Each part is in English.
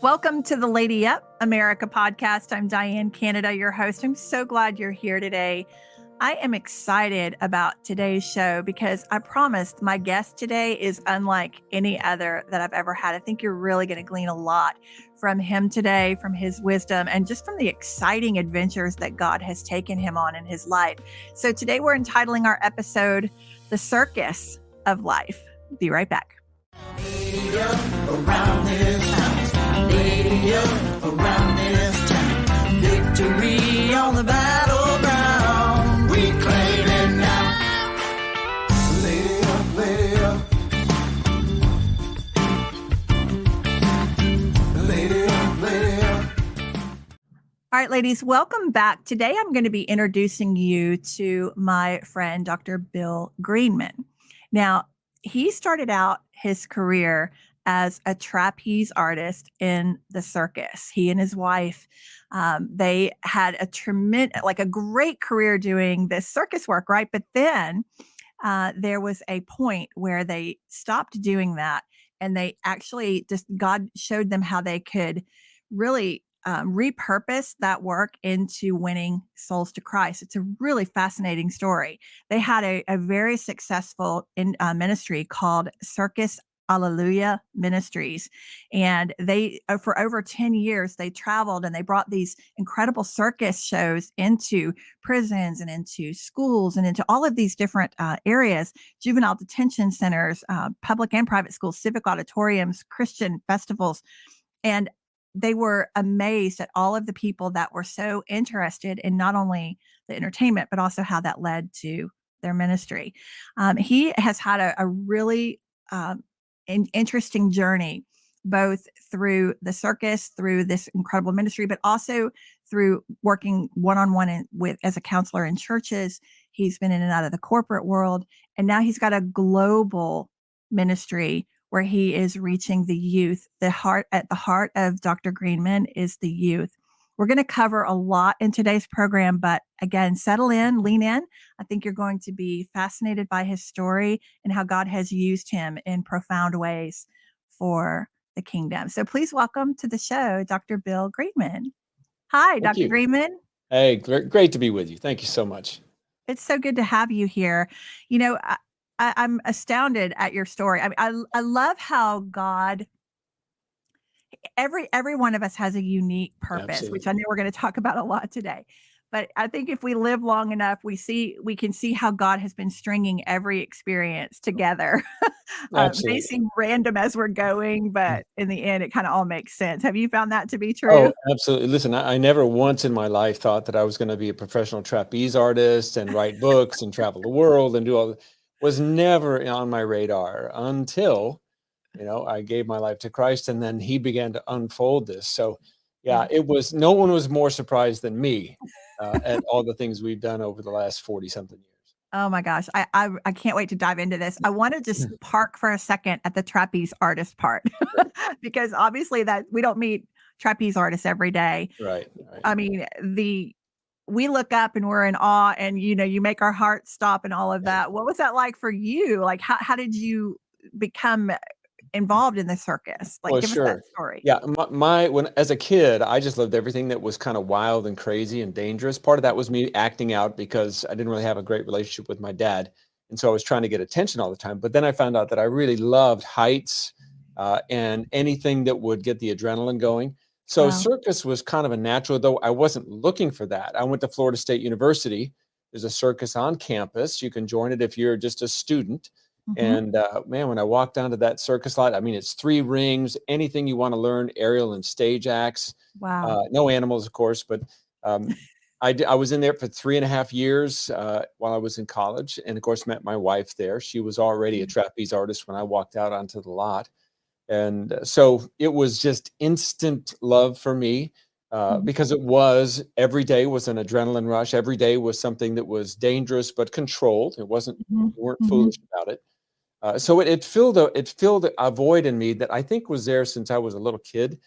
Welcome to the Lady Up America podcast. I'm Diane Canada, your host. I'm so glad you're here today. I am excited about today's show because I promised my guest today is unlike any other that I've ever had. I think you're really going to glean a lot from him today, from his wisdom, and just from the exciting adventures that God has taken him on in his life. So today we're entitling our episode, The Circus of Life. Be right back. Around this town, lady up around this town, victory on the battleground, we claim it now. Lady up, lady up, lady up, lady up. All right, ladies, welcome back. Today I'm going to be introducing you to my friend, Dr. Bill Greenman. Now, he started out his career as a trapeze artist in the circus. He and his wife, they had a great career doing this circus work, right? But then there was a point where they stopped doing that, and they actually God showed them how they could really repurpose that work into winning souls to Christ. It's a really fascinating story. They had a very successful ministry called Circus Hallelujah Ministries. And they, for over 10 years, they traveled and they brought these incredible circus shows into prisons and into schools and into all of these different areas, juvenile detention centers, public and private schools, civic auditoriums, Christian festivals. And they were amazed at all of the people that were so interested in not only the entertainment, but also how that led to their ministry. He has had a really interesting journey, both through the circus, through this incredible ministry, but also through working one-on-one as a counselor in churches. He's been in and out of the corporate world, and now he's got a global ministry where he is reaching the youth. At the heart of Dr. Greenman is the youth. We're going to cover a lot in today's program, but again, settle in, lean in. I think you're going to be fascinated by his story and how God has used him in profound ways for the kingdom. So please welcome to the show, Dr. Bill Greenman. Hi, Thank Dr. you. Greenman. Hey, great to be with you. Thank you so much. It's so good to have you here. You know, I'm astounded at your story. I mean, I love how God, every one of us has a unique purpose, Absolutely. which I know we're going to talk about a lot today. But I think if we live long enough, we can see how God has been stringing every experience together. May seem random as we're going, but in the end, it kind of all makes sense. Have you found that to be true? Oh, absolutely. Listen, I never once in my life thought that I was going to be a professional trapeze artist and write books and travel the world and do all that. Was never on my radar until, I gave my life to Christ, and then he began to unfold this. So yeah, no one was more surprised than me at all the things we've done over the last 40 something years. Oh my gosh. I can't wait to dive into this. I want to just park for a second at the trapeze artist part because obviously that we don't meet trapeze artists every day. Right. I mean, we look up and we're in awe, and you make our hearts stop and all of that. What was that like for you? Like how did you become involved in the circus? Like, give us that story. Yeah, when as a kid, I just loved everything that was kind of wild and crazy and dangerous. Part of that was me acting out because I didn't really have a great relationship with my dad, and so I was trying to get attention all the time. But then I found out that I really loved heights and anything that would get the adrenaline going. So circus was kind of a natural, though I wasn't looking for that. I went to Florida State University. There's a circus on campus. You can join it if you're just a student. And man, when I walked down to that circus lot, I mean, it's 3 rings, anything you want to learn, aerial and stage acts. Wow. No animals, of course, but I was in there for 3.5 years while I was in college, and of course met my wife there. She was already a trapeze artist when I walked out onto the lot. And so it was just instant love for me because every day was an adrenaline rush. Every day was something that was dangerous, but controlled. It wasn't, you weren't foolish about it. So it filled a void in me that I think was there since I was a little kid.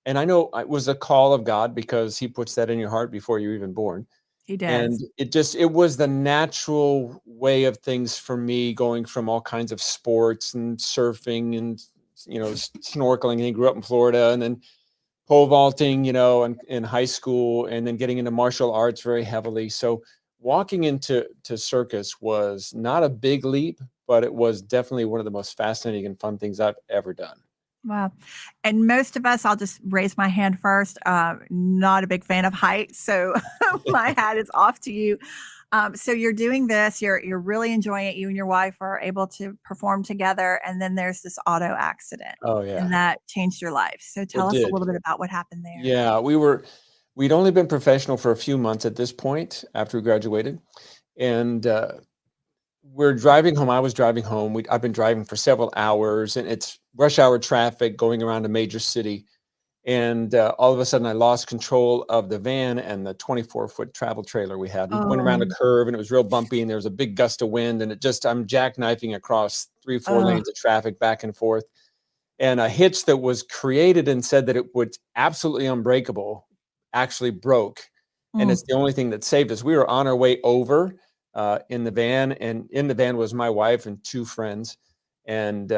And I know it was a call of God because he puts that in your heart before you're even born. He does. And it was the natural way of things for me, going from all kinds of sports and surfing and, snorkeling. And he grew up in Florida, and then pole vaulting, in high school, and then getting into martial arts very heavily. So walking into circus was not a big leap, but it was definitely one of the most fascinating and fun things I've ever done. Wow. And most of us, I'll just raise my hand first, not a big fan of heights, so my hat is off to you. So you're doing this, you're really enjoying it. You and your wife are able to perform together, and then there's this auto accident, Oh and yeah, that changed your life. So tell it us a did. little bit about what happened there. Yeah, we'd only been professional for a few months at this point after we graduated, and we're driving home. I was driving home. I've been driving for several hours, and it's rush hour traffic going around a major city. And all of a sudden, I lost control of the van and the 24-foot travel trailer we had. We went around a Oh, curve, and it was real bumpy, and there was a big gust of wind, and I'm jackknifing across 3, 4 oh, lanes of traffic back and forth. And a hitch that was created and said that it was absolutely unbreakable actually broke. And mm, it's the only thing that saved us. We were on our way over in the van, and in the van was my wife and two friends. And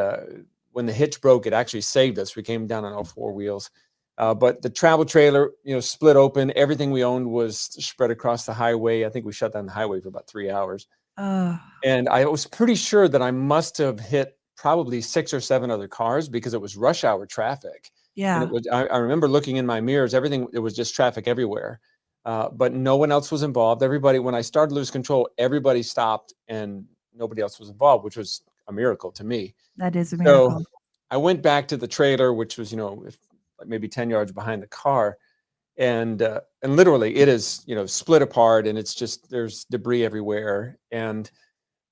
when the hitch broke, it actually saved us. We came down on all four wheels. But the travel trailer, split open. Everything we owned was spread across the highway. I think we shut down the highway for about 3 hours. oh, And I was pretty sure that I must have hit probably 6 or 7 other cars because it was rush hour traffic. And yeah, I remember looking in my mirrors, it was just traffic everywhere. But no one else was involved. When I started to lose control, everybody stopped and nobody else was involved, which was a miracle to me. that is a So miracle. I went back to the trailer, which was, like maybe 10 yards behind the car. And literally it is, split apart, and there's debris everywhere. And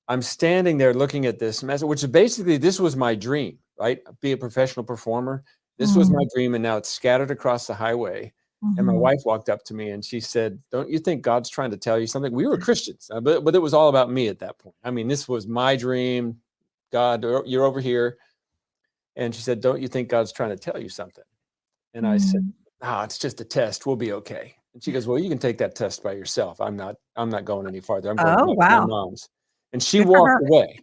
I'm standing there looking at this mess, which is basically, this was my dream, right? Be a professional performer. This was my Mm, dream, and now it's scattered across the highway. And my mhm. wife walked up to me and she said, "Don't you think God's trying to tell you something?" We were Christians, but it was all about me at that point. I mean, this was my dream. God, you're over here. And she said, "Don't you think God's trying to tell you something?" And I said, Mm. "It's just a test. We'll be okay." And she goes, "Well, you can take that test by yourself. I'm not going any farther. I'm going Oh, back to my wow. mom's." And she Good for walked her. away.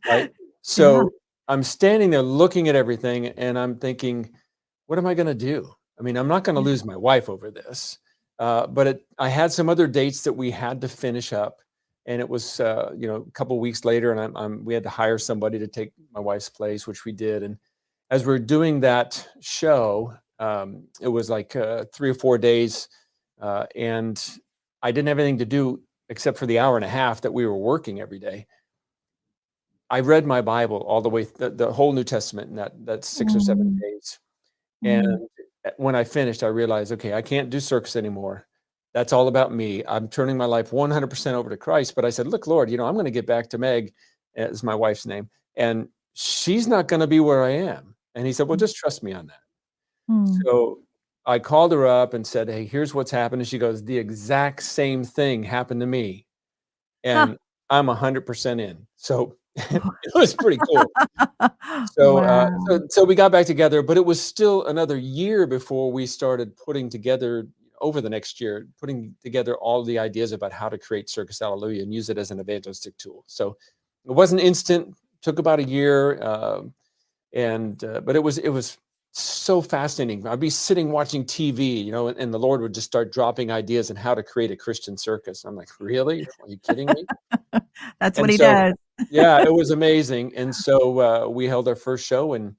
Right? Yeah. So I'm standing there looking at everything, and I'm thinking, what am I gonna do? I mean, I'm not gonna Yeah. lose my wife over this. But I had some other dates that we had to finish up, and it was, a couple weeks later, and we had to hire somebody to take my wife's place, which we did. And as we're doing that show, it was like 3 or 4 days, and I didn't have anything to do except for the hour and a half that we were working every day. I read my Bible all the way, the whole New Testament in that 6 or 7 Mm, days. And mm. when I finished, I realized, okay, I can't do circus anymore. That's all about me. I'm turning my life 100% over to Christ. But I said, look, Lord, I'm going to get back to Meg, is my wife's name, and she's not going to be where I am. And he said, well, just trust me on that. Mm. So I called her up and said, hey, here's what's happened. And she goes, the exact same thing happened to me. Huh. And I'm 100% in. So it was pretty cool. So, Wow. so we got back together, but it was still another year before we started putting together, over the next year, putting together all the ideas about how to create Circus Hallelujah and use it as an evangelistic tool. So it wasn't instant; took about a year, and but it was so fascinating. I'd be sitting watching TV, and the Lord would just start dropping ideas on how to create a Christian circus. I'm like, really? Are you kidding me? That's what And he so, does. yeah, it was amazing. And so we held our first show in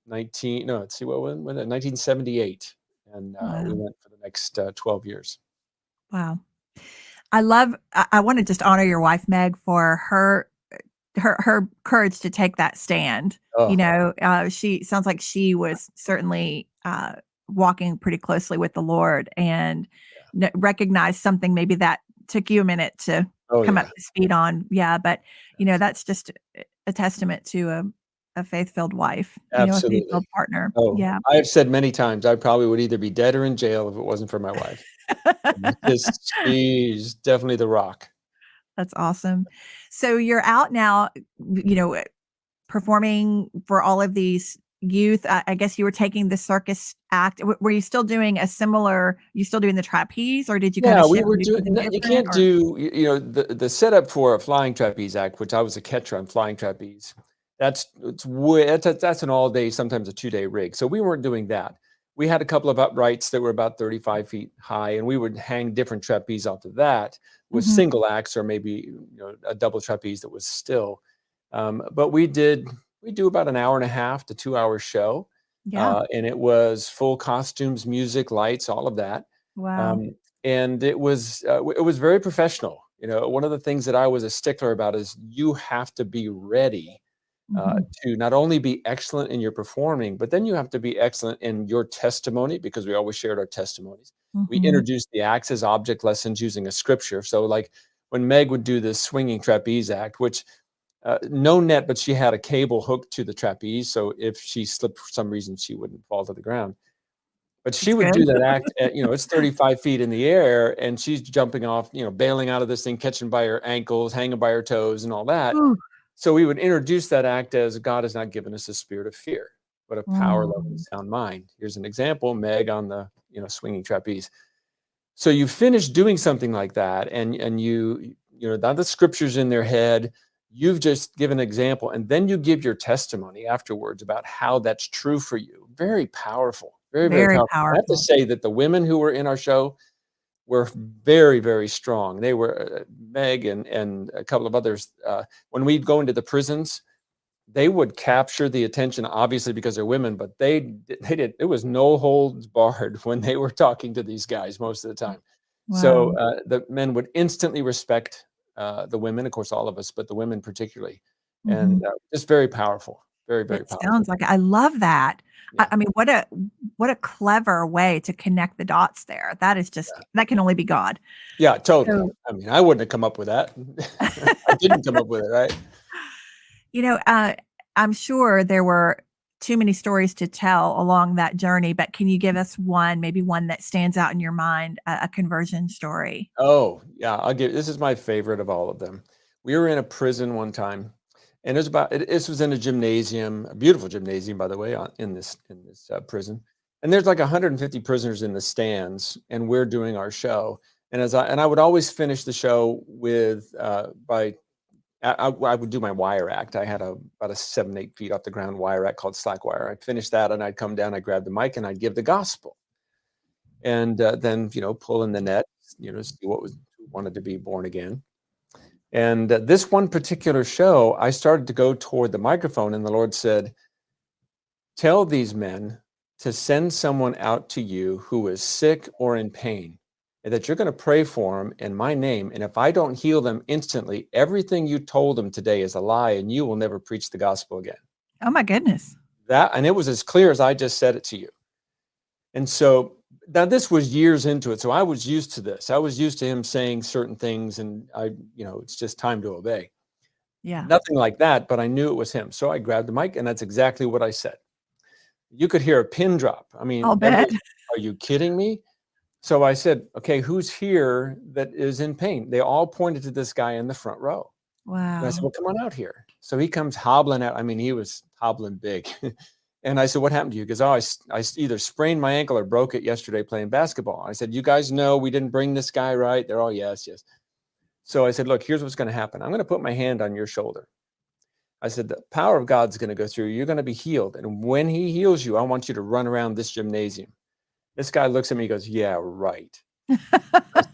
19 no, let's see, what when 1978, and we Wow. went for the next 12 years. Wow. I wanna just honor your wife, Meg, for her courage to take that stand. Oh, She sounds like she was certainly, walking pretty closely with the Lord and recognized something maybe that took you a minute to oh come up yeah, to speed on. Yeah, but, abs- that's just a testament to a faith-filled wife, a absolutely. faith-filled partner. Oh, Yeah. I have said many times I probably would either be dead or in jail if it wasn't for my wife. She's definitely the rock. That's awesome. So you're out now, you know, performing for all of these youth. I guess you were taking the circus act. Were you still doing you still doing the trapeze, or did you kind Yeah, of we shift were and do doing. something You different? can't Or do. The setup for a flying trapeze act, which I was a catcher on flying trapeze. That's an all day, sometimes a 2-day rig. So we weren't doing that. we had a couple of uprights that were about 35 feet high, and we would hang different trapeze off of that with Mhm. single acts or maybe a double trapeze that was still. But we do about an hour and a half to 2 hour show, Yeah. and it was full costumes, music, lights, all of that. Wow. Um, and it was very professional. One of the things that I was a stickler about is you have to be ready Mhm. to not only be excellent in your performing, but then you have to be excellent in your testimony, because we always shared our testimonies. We Mhm. introduced the acts as object lessons using a scripture. So, like when Meg would do this swinging trapeze act, which no net, but she had a cable hooked to the trapeze, so if she slipped for some reason, she wouldn't fall to the ground. But she That's would good. do that act at, it's 35 feet in the air, and she's jumping off, bailing out of this thing, catching by her ankles, hanging by her toes, and all that. Ooh. So we would introduce that act as God has not given us a spirit of fear, but a power, love, and Mm. sound mind. Here's an example, Meg on the, swinging trapeze. So you finish doing something like that, and now the scripture's in their head. You've just given an example, and then you give your testimony afterwards about how that's true for you. Very powerful, very, very Very powerful. I have to powerful. say that the women who were in our show were very, very strong. They were Meg and a couple of others. When we'd go into the prisons, they would capture the attention, obviously because they're women, but they did. It was no holds barred when they were talking to these guys most of the time. So Wow. the men would instantly respect the women, of course, all of us, but the women particularly, and Mhm. just very powerful, very, very It powerful. sounds like I love that. I Yeah, I mean, what a clever way to connect the dots there. That is just yeah, that can only be God. yeah, totally. So, I mean, I wouldn't have come up with that. I didn't come up with it, right? you know, I'm sure there were too many stories to tell along that journey, but can you give us one, maybe one that stands out in your mind, a conversion story? Oh, yeah, this is my favorite of all of them. We were in a prison one time, and this was in a gymnasium, a beautiful gymnasium, by the way, in this prison. And there's like 150 prisoners in the stands, and we're doing our show. And I would always finish the show with by I would do my wire act. I had about a 7, 8 feet off the ground wire act called slack wire. I'd finish that, and I'd come down, I'd grab the mic, and I'd give the gospel, and then pull in the net, see what was wanted to be born again. And this one particular show, I started to go toward the microphone, and the Lord said, "Tell these men to send someone out to you who is sick or in pain, and that you're going to pray for them in my name. And if I don't heal them instantly, everything you told them today is a lie, and you will never preach the gospel again." Oh my goodness. And it was as clear as I just said it to you. And so now this was years into it. So I was used to this. I was used to him saying certain things, and it's just time to obey. Yeah. Nothing like that, but I knew it was him. So I grabbed the mic, and that's exactly what I said. You could hear a pin drop. I I'll mean, bet. are you kidding me? So I said, okay, who's here that is in pain? They all pointed to this guy in the front row. And I said, Wow. well, come on out here. So he comes hobbling out. I mean, he was hobbling big. And I said, what happened to you? Because I either sprained my ankle or broke it yesterday playing basketball. I said, you guys know we didn't bring this guy, right? They're all, yes, yes. So I said, look, here's what's going to happen. I'm going to put my hand on your shoulder. I said, the power of God's going to go through. You're going to be healed. And when he heals you, I want you to run around this gymnasium. This guy looks at me and goes, yeah, right. I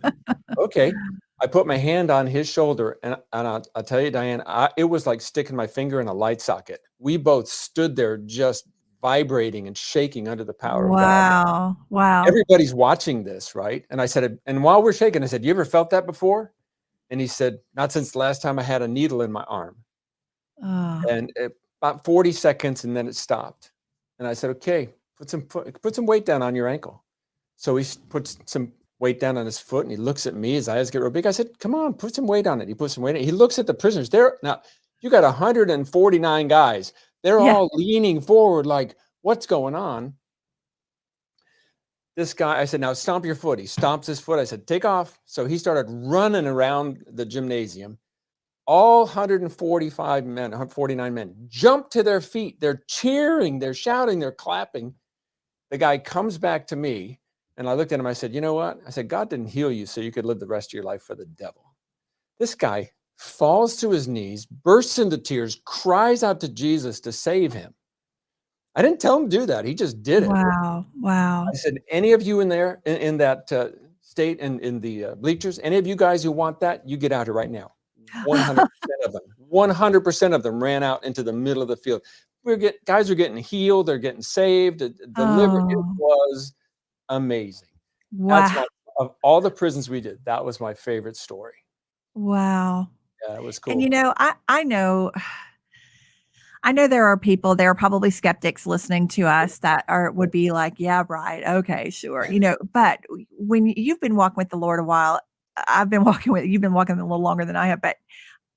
said, okay. I put my hand on his shoulder, and I'll tell you, Diane, it was like sticking my finger in a light socket. We both stood there just vibrating and shaking under the power of God. Wow. Wow. Everybody's watching this, right? And I said, and while we're shaking, I said, you ever felt that before? And he said, not since the last time I had a needle in my arm. Oh, And about 40 seconds, and then it stopped. And I said, okay, put some weight down on your ankle. So he puts some weight down on his foot, and he looks at me. His eyes get real big. I said, come on, put some weight on it. He puts some weight on it. He looks at the prisoners. Now, you got 149 guys. They're yeah. all leaning forward like, what's going on? This guy, I said, now stomp your foot. He stomps his foot. I said, take off. So he started running around the gymnasium. All 145 men, 149 men jump to their feet. They're cheering, they're shouting, they're clapping. The guy comes back to me, and I looked at him. I said, you know what? I said, God didn't heal you so you could live the rest of your life for the devil. This guy falls to his knees, bursts into tears, cries out to Jesus to save him. I didn't tell him to do that. He just did it. Wow. Wow. I said, any of you in there, in that state and in the bleachers, any of you guys who want that, you get out here right now. 100% of them, 100% of them ran out into the middle of the field. Guys are getting healed. They're getting saved, delivered. It Oh, was amazing. That's wow. of all the prisons we did, that was my favorite story. Wow. Yeah, it was And cool. I know there are people, there are probably skeptics listening to us that would be like, yeah, right. Okay, sure. But when you've been walking with the Lord a while, you've been walking a little longer than I have, but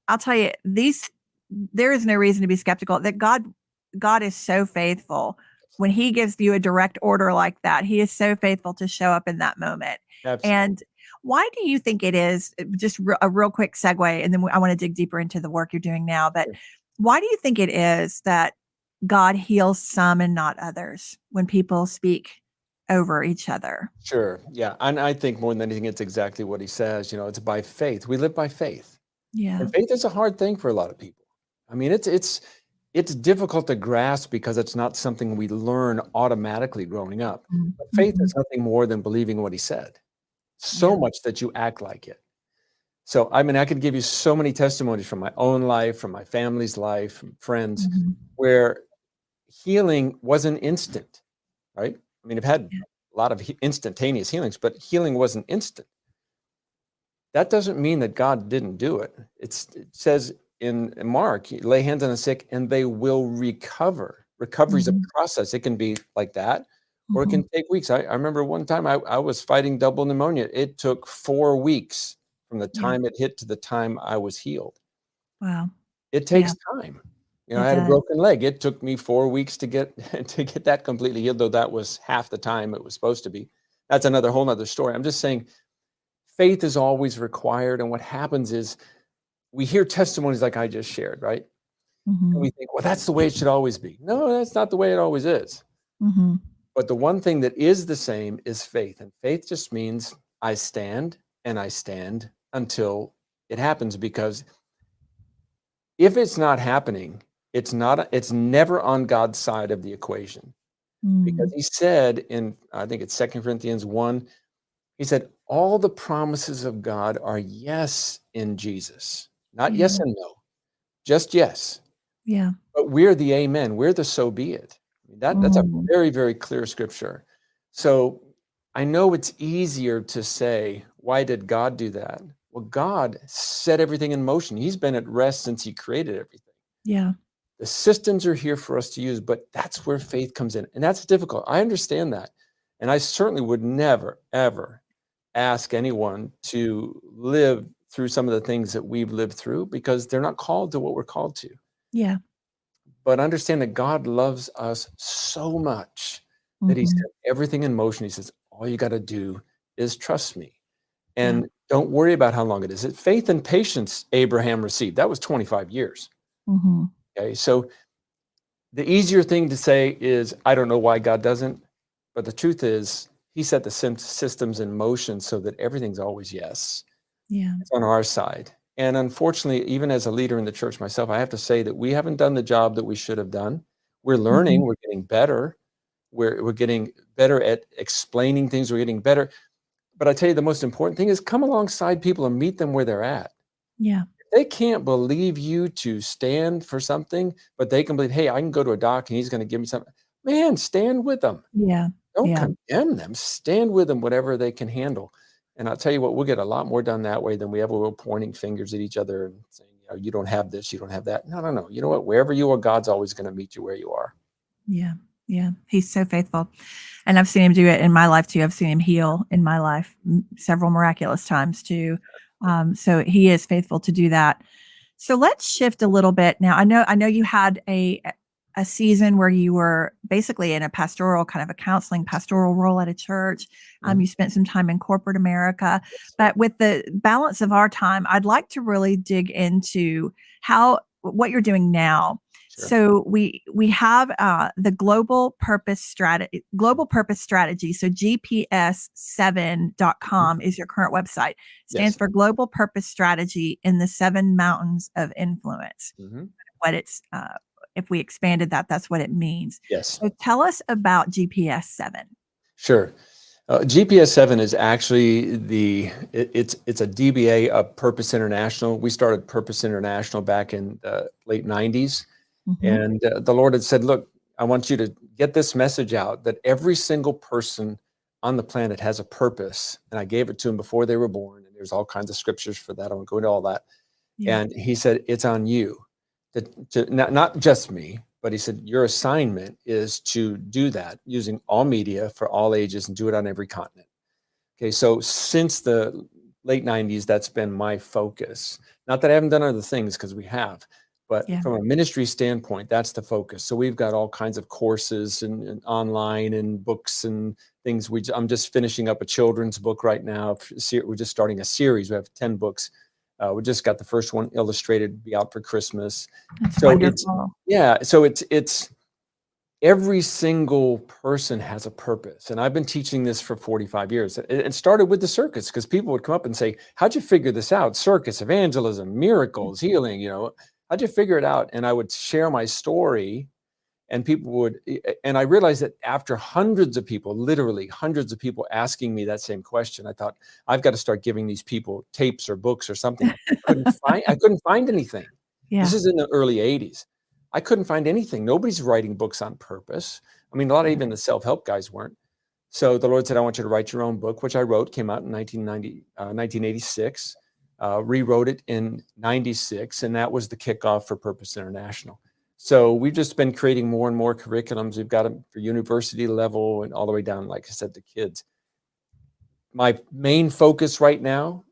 I'll tell you, there is no reason to be skeptical that God is so faithful. When he gives you a direct order like that, he is so faithful to show up in that moment. Absolutely. And why do you think it is, just a real quick segue, and then I want to dig deeper into the work you're doing now, but why do you think it is that God heals some and not others when people speak over each other? Sure. Yeah. And I think more than anything, it's exactly what he says. It's by faith. We live by faith. Yeah. And faith is a hard thing for a lot of people. I mean, it's difficult to grasp because it's not something we learn automatically growing up. But faith is nothing more than believing what he said, so much that you act like it. So, I mean, I could give you so many testimonies from my own life, from my family's life, from friends, where healing wasn't instant, right? I mean, I've had a lot of instantaneous healings, but healing wasn't instant. That doesn't mean that God didn't do it. It says in Mark, lay hands on the sick and they will recover. Recovery is a process. It can be like that, or it can take weeks. I remember one time I was fighting double pneumonia. It took 4 weeks from the time it hit to the time I was healed. Wow. It takes time. I It had a does. broken leg. It took me 4 weeks to get that completely healed, though that was half the time it was supposed to be. That's another whole nother story. I'm just saying faith is always required. And what happens is we hear testimonies like I just shared, right? And we think, well, that's the way it should always be. No, that's not the way it always is. But the one thing that is the same is faith. And faith just means I stand and I stand until it happens, because if it's not happening, it's never on God's side of the equation. Because he said in, I think it's 2 Corinthians 1, he said, all the promises of God are yes in Jesus. Not yes and no, just yes. Yeah. But we're the amen. We're the so be it. That's a very, very clear scripture. So I know it's easier to say, why did God do that? Well, God set everything in motion. He's been at rest since he created everything. Yeah. The systems are here for us to use, but that's where faith comes in. And that's difficult. I understand that. And I certainly would never, ever ask anyone to live through some of the things that we've lived through, because they're not called to what we're called to. Yeah. But understand that God loves us so much that he set everything in motion. He says, all you got to do is trust me. And don't worry about how long it is. Faith and patience Abraham received. That was 25 years. Okay, so the easier thing to say is, I don't know why God doesn't. But the truth is, he set the systems in motion so that everything's always yes. Yeah. It's on our side. And unfortunately, even as a leader in the church myself, I have to say that we haven't done the job that we should have done. We're learning. We're getting better. We're getting better at explaining things. We're getting better. But I tell you, the most important thing is come alongside people and meet them where they're at. Yeah. They can't believe you to stand for something, but they can believe, hey, I can go to a doc and he's going to give me something. Man, stand with them. Yeah. Don't Yeah. condemn them. Stand with them, whatever they can handle. And I'll tell you what, we'll get a lot more done that way than we ever will pointing fingers at each other and saying, you don't have this, you don't have that. No. You know what? Wherever you are, God's always going to meet you where you are. Yeah. Yeah. He's so faithful. And I've seen him do it in my life too. I've seen him heal in my life several miraculous times too. So he is faithful to do that. So let's shift a little bit now. I know you had a season where you were basically in a pastoral, kind of a counseling pastoral role at a church. You spent some time in corporate America, but with the balance of our time, I'd like to really dig into what you're doing now. Sure. So we have the global purpose strategy. So GPS7.com is your current website. Stands for Global Purpose Strategy in the 7 Mountains of Influence. What it's if we expanded that, that's what it means. Yes. So tell us about GPS 7. Sure. GPS 7 is actually it's a DBA of Purpose International. We started Purpose International back in the late 90s. Mhm. And the Lord had said, look, I want you to get this message out that every single person on the planet has a purpose. And I gave it to them before they were born. And there's all kinds of scriptures for that. I won't go into all that. Yeah. And he said, it's on you to not just me, but he said, your assignment is to do that using all media for all ages and do it on every continent. Okay. So since the late 90s, that's been my focus. Not that I haven't done other things, because we have, but Yeah. from a ministry standpoint, that's the focus. So we've got all kinds of courses and online and books and things. I'm just finishing up a children's book right now. We're just starting a series. We have 10 books. We just got the first one illustrated, be out for Christmas. That's So wonderful. it's every single person has a purpose. And I've been teaching this for 45 years. It started with the circus, because people would come up and say, how'd you figure this out? Circus, evangelism, miracles, healing, how'd you figure it out? And I would share my story, and people would, and I realized that after hundreds of people, literally hundreds of people asking me that same question, I thought, I've got to start giving these people tapes or books or something. I couldn't find anything. Yeah. This is in the early 80s. I couldn't find anything. Nobody's writing books on purpose. I mean, a lot of even the self-help guys weren't. So the Lord said, I want you to write your own book, which I wrote, came out in 1986, rewrote it in 96. And that was the kickoff for Purpose International. So we've just been creating more and more curriculums. We've got them for university level and all the way down, like I said, to kids. My main focus right now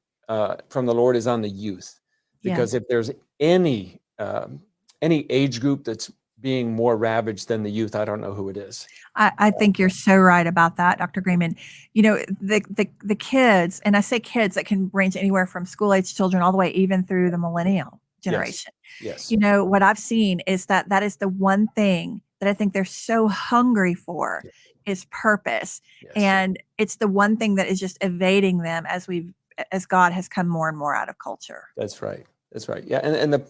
from the Lord is on the youth, because if there's any age group that's being more ravaged than the youth, I don't know who it is. I think you're so right about that, Dr. Greenman. The kids, and I say kids, that can range anywhere from school-age children all the way even through the millennial generation. Yes. What I've seen is that is the one thing that I think they're so hungry for is purpose. Yes. And it's the one thing that is just evading them as God has come more and more out of culture. That's right. Yeah. And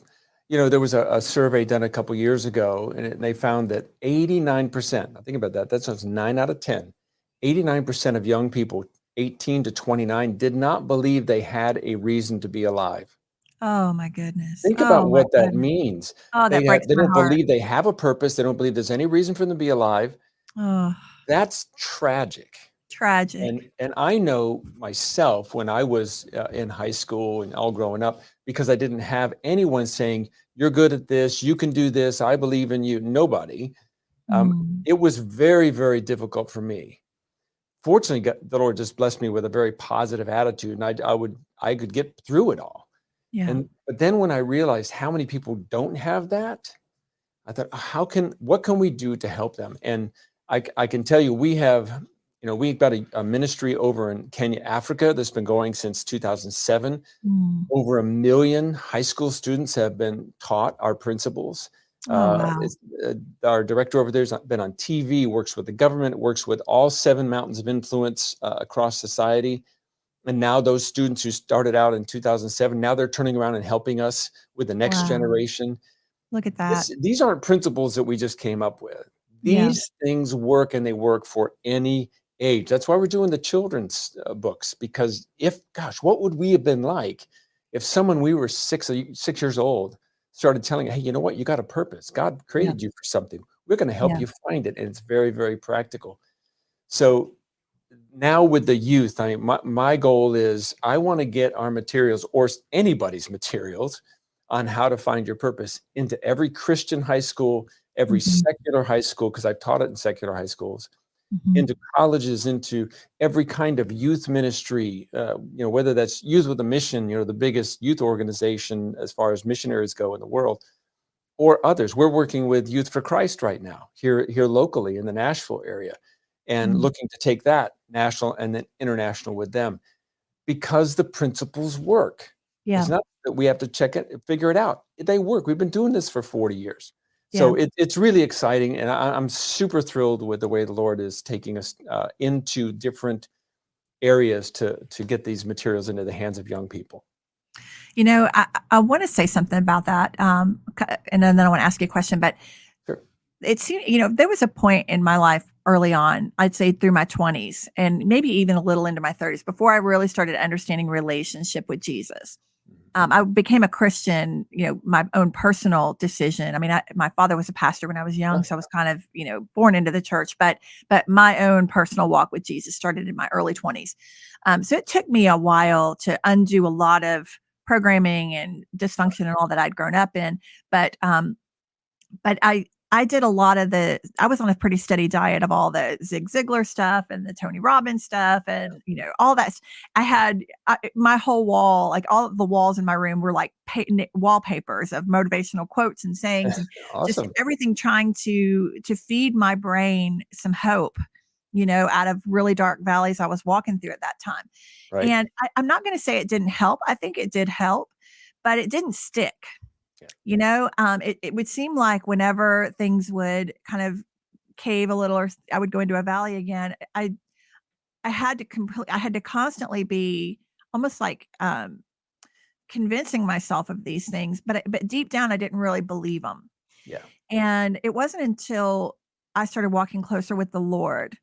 there was a survey done a couple years ago, and they found that 89%, now think about that, that's 9 out of 10, 89% of young people 18 to 29 did not believe they had a reason to be alive. Oh my goodness. Think about what that means. Oh, that breaks They my don't heart. believe they have a purpose. They don't believe there's any reason for them to be alive. Oh, That's tragic. tragic. And I know myself, when I was in high school and all growing up, because I didn't have anyone saying, you're good at this, you can do this, I believe in you. Nobody. It was very, very difficult for me. Fortunately, the Lord just blessed me with a very positive attitude, and I could get through it all. Yeah. But then when I realized how many people don't have that, I thought, what can we do to help them? And I can tell you, we've got a ministry over in Kenya, Africa, that's been going since 2007. Over 1 million high school students have been taught our principles. Oh, wow. Our director over there has been on TV, works with the government, works with all 7 mountains of influence across society. And now those students who started out in 2007, now they're turning around and helping us with the next generation. Look at that. These aren't principles that we just came up with. These things work, and they work for any age. That's why we're doing the children's books, because what would we have been like if someone we were 6 years old started telling, hey, you know what? You got a purpose. God created you for something. We're going to help you find it. And it's very, very practical. So now with the youth, my goal is I want to get our materials, or anybody's materials, on how to find your purpose into every Christian high school, every secular high school, because I've taught it in secular high schools, into colleges, into every kind of youth ministry, whether that's Youth with a Mission, the biggest youth organization as far as missionaries go in the world, or others. We're working with Youth for Christ right now here locally in the Nashville area, and looking to take that national and then international with them, because the principles work. It's not that we have to check it, figure it out. They work. We've been doing this for 40 years. So it's really exciting. And I'm super thrilled with the way the Lord is taking us into different areas to get these materials into the hands of young people. I want to say something about that. And then I want to ask you a question, but it seemed, there was a point in my life early on, I'd say through my 20s and maybe even a little into my 30s before I really started understanding relationship with Jesus. I became a Christian, my own personal decision. I mean, my father was a pastor when I was young, so I was kind of, born into the church, but my own personal walk with Jesus started in my early 20s. So it took me a while to undo a lot of programming and dysfunction and all that I'd grown up in. But I did a lot of I was on a pretty steady diet of all the Zig Ziglar stuff and the Tony Robbins stuff and, all that. I had my whole wall, like all of the walls in my room were like wallpapers of motivational quotes and sayings and just Awesome. everything trying to feed my brain some hope, out of really dark valleys I was walking through at that time. Right. And I'm not going to say it didn't help. I think it did help, but it didn't stick. It would seem like whenever things would kind of cave a little or I would go into a valley again, I had to constantly be almost like convincing myself of these things, but deep down I didn't really believe them. Yeah. And it wasn't until I started walking closer with the Lord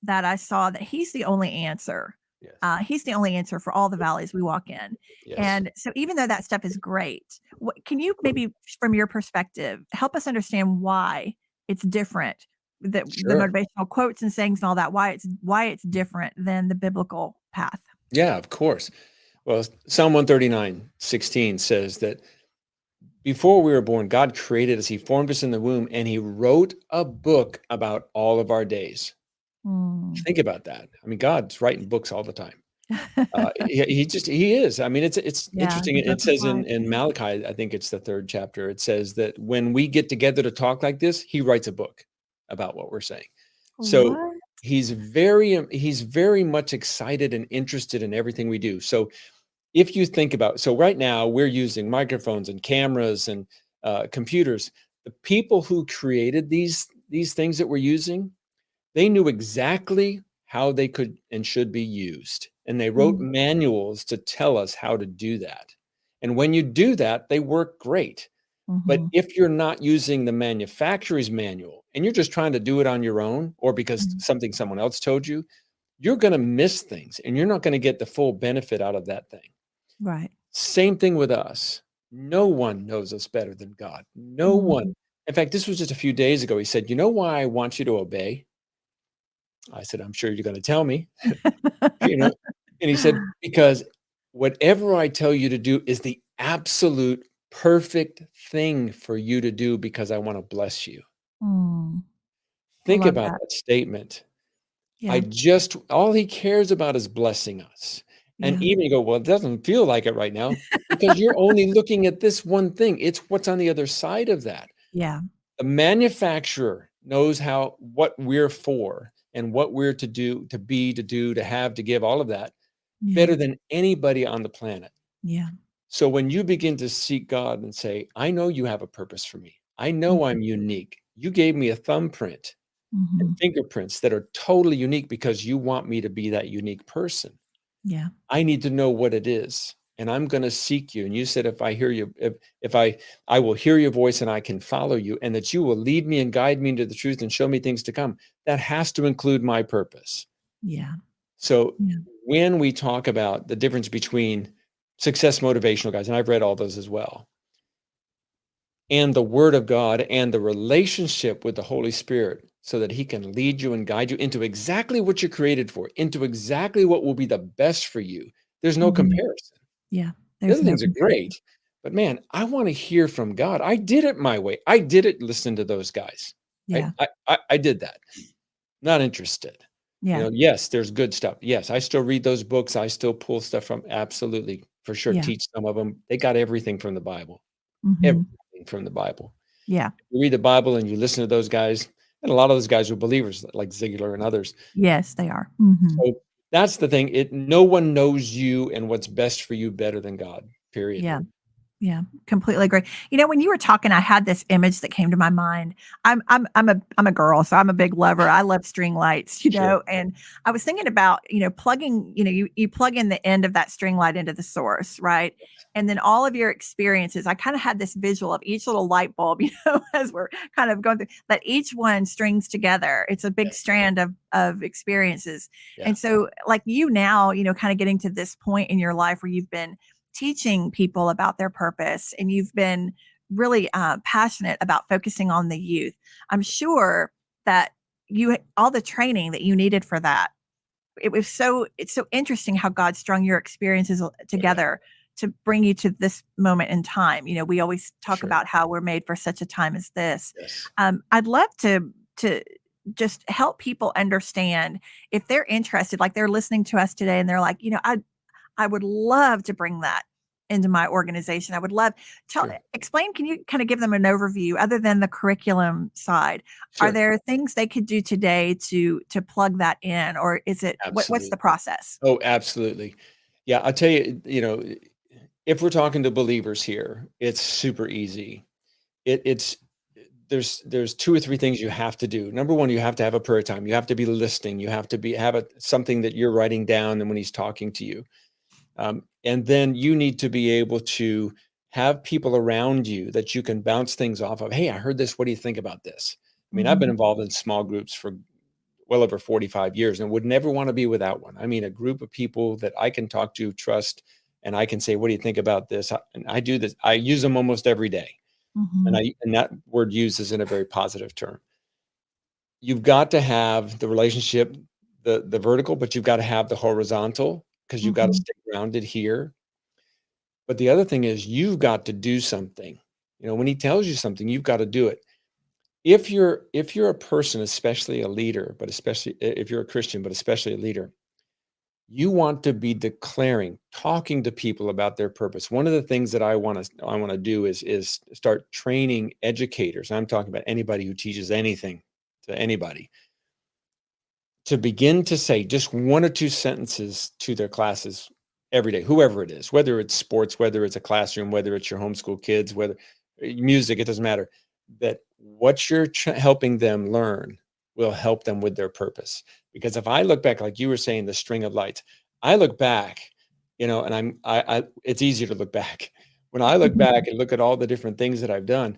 that I saw that He's the only answer. Yes. He's the only answer for all the valleys we walk in. Yes. And so even though that stuff is great, can you maybe from your perspective help us understand why it's different, the Sure. motivational quotes and sayings and all that, why it's different than the biblical path? Yeah, of course. Well, Psalm 139:16 says that before we were born, God created us. He formed us in the womb, and He wrote a book about all of our days. Mm. Think about that. I mean, God's writing books all the time. He is. I mean, it's Yeah, interesting. he It doesn't says lie. in Malachi, I think it's the 3rd chapter, it says that when we get together to talk like this, He writes a book about what we're saying. So What? he's very much excited and interested in everything we do. So if you think about, so right now we're using microphones and cameras and computers. The people who created these things that we're using, they knew exactly how they could and should be used. And they wrote Mm, manuals to tell us how to do that. And when you do that, they work great. But mhm, if you're not using the manufacturer's manual and you're just trying to do it on your own or because mhm. someone else told you, you're going to miss things and you're not going to get the full benefit out of that thing. Right. Same thing with us. No one knows us better than God. No one. Mhm. In fact, this was just a few days ago. He said, "You know why I want you to obey?" I said, "I'm sure you're going to tell me." you know, and he said, "Because whatever I tell you to do is the absolute perfect thing for you to do because I want to bless you." Mm, I Think love about that. that statement. Yeah, All he cares about is blessing us. And yeah, even you go, well, it doesn't feel like it right now because you're only looking at this one thing. It's what's on the other side of that. yeah, The manufacturer knows what we're for and what we're to do, to be, to do, to have, to give, all of that yeah, better than anybody on the planet. yeah. So when you begin to seek God and say, I know you have a purpose for me. I know Mhm, I'm unique. You gave me a thumbprint and mhm. fingerprints that are totally unique because you want me to be that unique person. Yeah. I need to know what it is, and I'm going to seek you. And you said, if I hear you, if I will hear your voice and I can follow you, and that you will lead me and guide me into the truth and show me things to come. That has to include my purpose. Yeah. So Yeah. when we talk about the difference between success motivational guys, and I've read all those as well, and the Word of God and the relationship with the Holy Spirit so that He can lead you and guide you into exactly what you're created for, into exactly what will be the best for you. There's no Mhm. comparison. Yeah. The There's other no things are comparison. great, but man, I want to hear from God. I did it my way. I did it listening to those guys. Yeah. I did that. Not interested. Yeah. Yes, there's good stuff. Yes, I still read those books. I still pull stuff from, absolutely, for sure, Yeah. teach some of them. They got everything from the Bible. Mhm. Everything from the Bible. Yeah. You read the Bible and you listen to those guys, and a lot of those guys were believers like Ziegler and others. Yes, they are. Mhm. So that's the thing. No one knows you and what's best for you better than God, period. Yeah. Yeah, completely agree. You know, when you were talking, I had this image that came to my mind. I'm a girl, so I'm a big lover. I love string lights, Sure. and I was thinking about, plugging, you plug in the end of that string light into the source, right? And then all of your experiences, I kind of had this visual of each little light bulb, as we're kind of going through that each one strings together. It's a big Yes. strand of experiences. Yeah. And so like you now, kind of getting to this point in your life where you've been teaching people about their purpose and you've been really passionate about focusing on the youth. I'm sure that all the training that you needed for that, it's so interesting how God strung your experiences Oh, yeah. together to bring you to this moment in time. We always talk Sure. about how we're made for such a time as this. Yes. I'd love to just help people understand, if they're interested, like they're listening to us today and they're like, I would love to bring that into my organization. I would love Sure. explain, can you kind of give them an overview other than the curriculum side? Are Sure. there things they could do today to plug that in, or is it what's the Absolutely. process? Oh, absolutely. Yeah. I'll tell you, if we're talking to believers here, it's super easy. It's there's two or three things you have to do. Number one, you have to have a prayer time. You have to be listening. You have to have something that you're writing down and when he's talking to you. And then you need to be able to have people around you that you can bounce things off of. Hey, I heard this. What do you think about this? I mean, I've been Mhm. involved in small groups for well over 45 years and would never want to be without one. I mean, a group of people that I can talk to, trust, and I can say, what do you think about this? And I do this. I use them almost every day. And Mhm. that word used is in a very positive term. You've got to have the relationship, the vertical, but you've got to have the horizontal because you've got to Mhm. stay grounded here. But the other thing is you've got to do something. When he tells you something, you've got to do it. If you're a person, especially a leader, but especially if you're a Christian, but especially a leader, you want to be declaring, talking to people about their purpose. One of the things that I want to do is start training educators. I'm talking about anybody who teaches anything to anybody to begin to say just one or two sentences to their classes every day, whoever it is, whether it's sports, whether it's a classroom, whether it's your homeschool kids, whether music, it doesn't matter. That what you're helping them learn will help them with their purpose. Because if I look back, like you were saying, the string of lights, I look back, and it's easier to look back. When I look back and look at all the different things that I've done,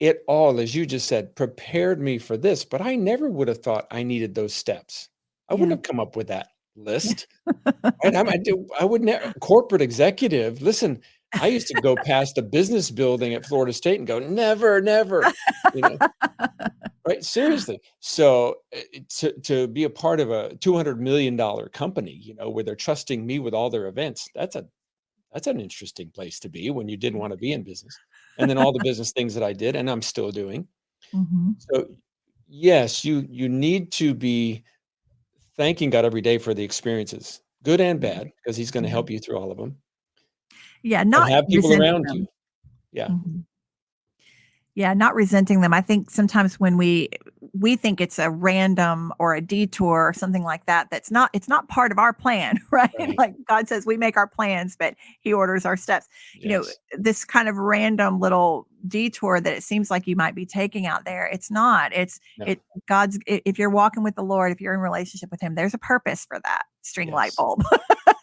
it all, as you just said, prepared me for this, but I never would have thought I needed those steps. I wouldn't Yeah. have come up with that list. Right? I would never corporate executive. Listen, I used to go past the business building at Florida State and go, never, never, you know, right? Seriously. So to be a part of a $200 million company, where they're trusting me with all their events, that's an interesting place to be when you didn't want to be in business. And then all the business things that I did and I'm still doing. Mhm. So yes, you need to be thanking God every day for the experiences, good and Yeah. bad, because he's going to Yeah. help you through all of them. Yeah, And not have people resenting around you. them. Yeah. Mhm. Yeah, not resenting them. I think sometimes when we think it's a random or a detour or something like that, it's not part of our plan, right? Right. Like God says we make our plans, but he orders our steps. Yes. This kind of random little detour that it seems like you might be taking out there, it's not. No. If you're walking with the Lord, if you're in relationship with him, there's a purpose for that string light Yes. bulb.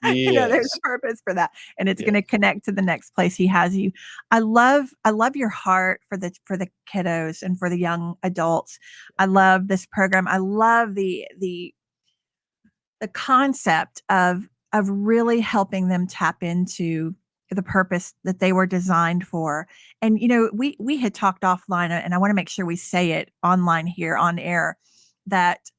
There's Yes. a purpose for that, and it's going to Yes. connect to the next place he has you. I love your heart for the kiddos and for the young adults. I love this program. I love the concept of really helping them tap into the purpose that they were designed for. And we had talked offline, and I want to make sure we say it online here on air, that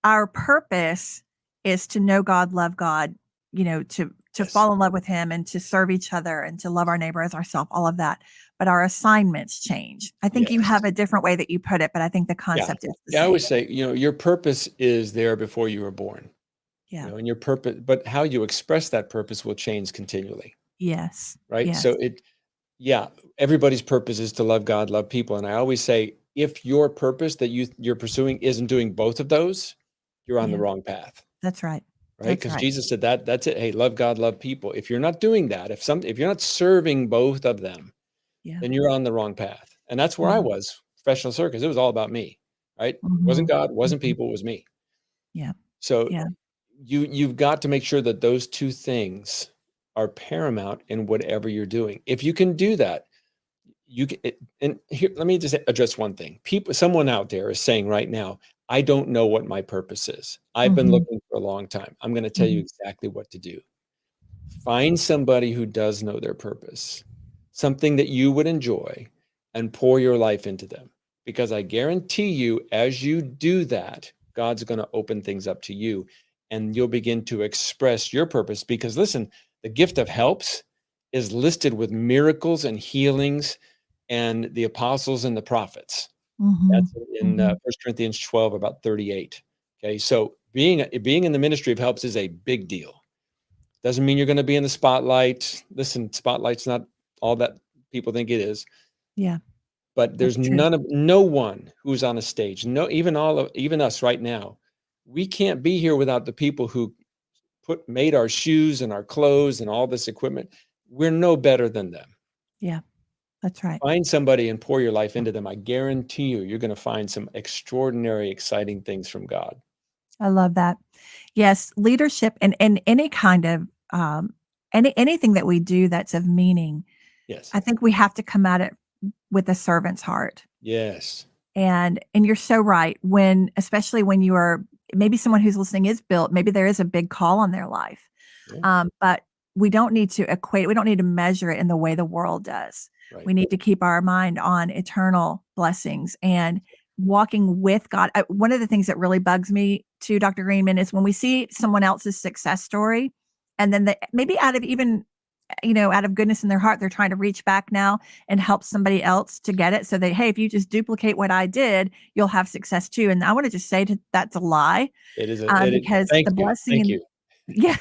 our purpose is to know God, love God, to Yes. fall in love with him and to serve each other and to love our neighbor as ourselves, all of that. But our assignments change. I think you Yes. have a different way that you put it, but I think the Yeah. concept is the Yeah. I same. always say, your purpose is there before you were born, Yeah. and your purpose, but how you express that purpose will change continually. Yes. Right. Yes. So yeah, everybody's purpose is to love God, love people. And I always say, if your purpose that you're pursuing isn't doing both of those, you're on the Yeah. wrong path. That's right. right? That's Because right. Jesus said that's it. Hey, love God, love people. If you're not doing that, if you're not serving both of them, Yeah. then you're on the wrong path. And that's where I Mhm. was, professional circus. It was all about me, right? Wasn't Mhm. God, wasn't Mhm. people, it was me. Yeah. So Yeah. you've got to make sure that those two things are paramount in whatever you're doing. If you can do that, and here, let me just address one thing. Someone out there is saying right now, I don't know what my purpose is. I've been Mhm. looking for a long time. I'm going to tell you Mhm. exactly what to do. Find somebody who does know their purpose, something that you would enjoy, and pour your life into them. Because I guarantee you, as you do that, God's going to open things up to you and you'll begin to express your purpose. Because listen, the gift of helps is listed with miracles and healings and the apostles and the prophets. Mhm. That's in Mhm. 1 Corinthians 12, about 38. Okay, so being in the ministry of helps is a big deal. Doesn't mean you're going to be in the spotlight. Listen, spotlight's not all that people think it is. Yeah. But there's That's true. no one who's on a stage. No, even us right now. We can't be here without the people who made our shoes and our clothes and all this equipment. We're no better than them. Yeah. That's right. Find somebody and pour your life into them. I guarantee you're going to find some extraordinary, exciting things from God. I love that. Yes, leadership and any kind of anything that we do that's of meaning, Yes. I think we have to come at it with a servant's heart. Yes. And you're so right. Especially when you are maybe someone who's listening is built, maybe there is a big call on their life. Yeah. But we don't need to equate, we don't need to measure it in the way the world does. Right. We need to keep our mind on eternal blessings and walking with God. One of the things that really bugs me too, Dr. Greenman, is when we see someone else's success story and then they maybe out of even out of goodness in their heart, they're trying to reach back now and help somebody else to get it. So that, hey, if you just duplicate what I did, you'll have success too. And I want to just say that's a lie, It is because thank the you. blessing Thank and you. yeah,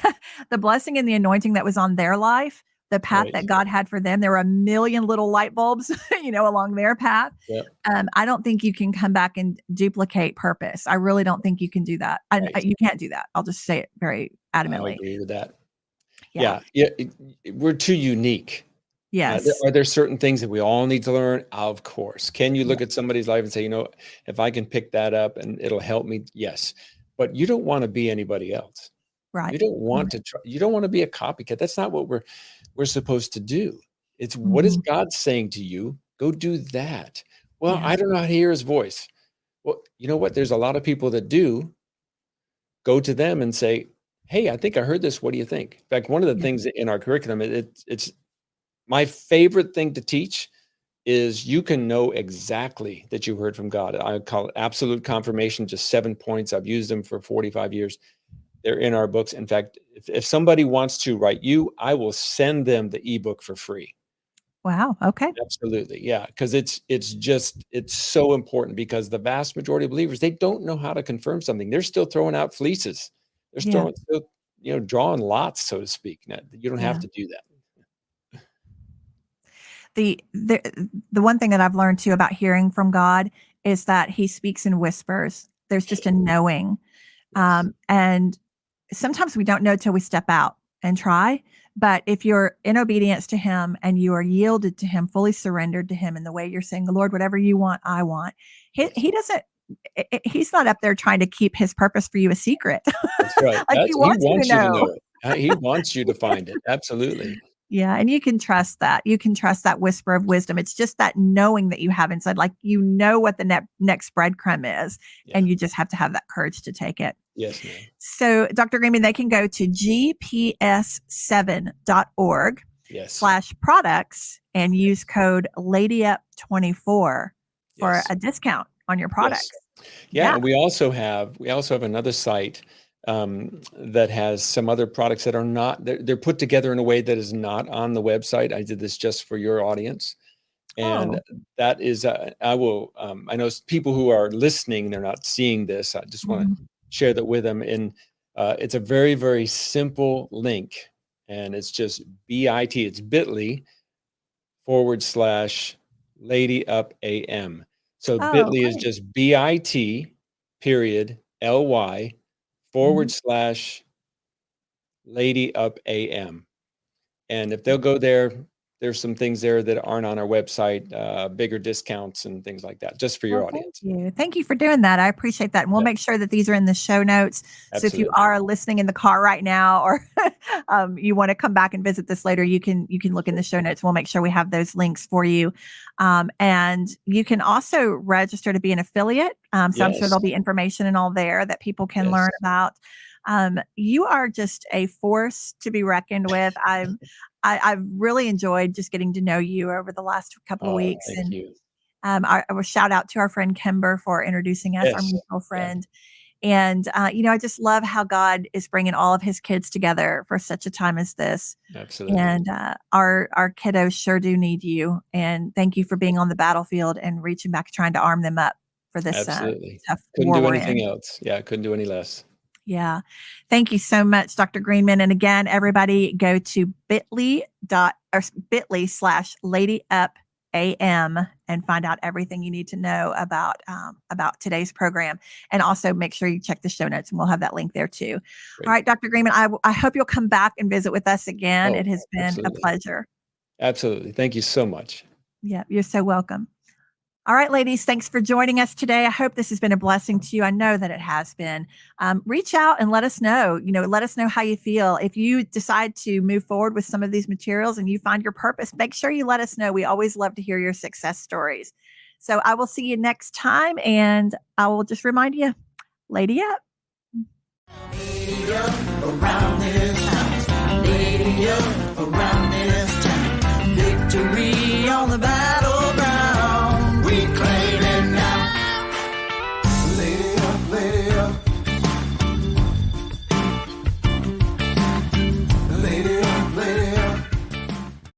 the blessing and the anointing that was on their life, the path Right. that God had for them, there were a million little light bulbs, along their path. Yeah. I don't think you can come back and duplicate purpose. I really don't think you can do that. And Right. you can't do that. I'll just say it very I adamantly. agree with that. Yeah. Yeah. Yeah. We're too unique. Yes. Are there certain things that we all need to learn? Of course. Can you Yeah. look at somebody's life and say, if I can pick that up and it'll help me? Yes. But you don't want to be anybody else. Right. You don't want Right. to try, you don't want to be a copycat. That's not what we're supposed to do. It's what is Mhm. God saying to you? Go do that. Well, Yeah. I don't know how to hear his voice. Well, you know what? There's a lot of people that do. Go to them and say, hey, I think I heard this. What do you think? In fact, one of the Yeah. things in our curriculum, it's my favorite thing to teach is you can know exactly that you heard from God. I call it absolute confirmation, just 7 points. I've used them for 45 years. They're in our books. In fact, if somebody wants to write you, I will send them the ebook for free. Wow. Okay. Absolutely. Yeah. Because it's so important because the vast majority of believers, they don't know how to confirm something. They're still throwing out fleeces. They're Yeah. still, drawing lots, so to speak. Now, you don't have Yeah. to do that. The one thing that I've learned too about hearing from God is that he speaks in whispers. There's just a knowing. Yes. And sometimes we don't know till we step out and try. But if you're in obedience to him and you are yielded to him, fully surrendered to him in the way you're saying, Lord, whatever you want, I want. Yes. He doesn't, he's not up there trying to keep his purpose for you a secret. That's right. Like he He wants you to wants you to know. know it. He wants you to find it. Absolutely. Yeah, and you can trust that. You can trust that whisper of wisdom. It's just that knowing that you have inside, like what the next breadcrumb is, Yeah. and you just have to have that courage to take it. Yes, ma'am. So, Dr. Greenman, they can go to gps7.org Yes. /products and use code LadyUp24 for Yes. a discount on your Yes. products. Yeah, Yeah. and we also have another site that has some other products that are not they're put together in a way that is not on the website. I did this just for your audience, and Oh, that is I know people who are listening, they're not seeing this. I just want to mhm. share that with them. And it's a very, very simple link, and it's just it's bit.ly/Lady Up AM. So Oh, bit.ly is great. just bit period ly forward Mhm. slash Lady Up AM. And if they'll go there, there's some things there that aren't on our website, bigger discounts and things like that, just for your Well, audience. thank you. Thank you for doing that. I appreciate that. And we'll Yeah. make sure that these are in the show notes. So if you Absolutely. are listening in the car right now, or you want to come back and visit this later, you can look in the show notes. We'll make sure we have those links for you. And you can also register to be an affiliate. So I'm sure Yes. there'll be information and all there that people can Yes. learn about. You are just a force to be reckoned with. I've really enjoyed just getting to know you over the last couple of Oh, weeks. thank And you. I will shout out to our friend Kimber for introducing us, our Yes. mutual Yeah. friend. And, I just love how God is bringing all of his kids together for such a time as this. Absolutely. And our kiddos sure do need you. And thank you for being on the battlefield and reaching back, trying to arm them up for this Absolutely. tough Couldn't war do we're anything in. else. Yeah, couldn't do any less. Yeah. Thank you so much, Dr. Greenman. And again, everybody go to bit.ly/LadyUpAM and find out everything you need to know about today's program. And also make sure you check the show notes, and we'll have that link there too. Great. All right, Dr. Greenman, I hope you'll come back and visit with us again. Oh, It has been a absolutely. pleasure. Absolutely. Thank you so much. Yeah, you're so welcome. All right, ladies, thanks for joining us today. I hope this has been a blessing to you. I know that it has been. Reach out and let us know. Let us know how you feel. If you decide to move forward with some of these materials and you find your purpose, make sure you let us know. We always love to hear your success stories. So I will see you next time, and I will just remind you, lady up. Around this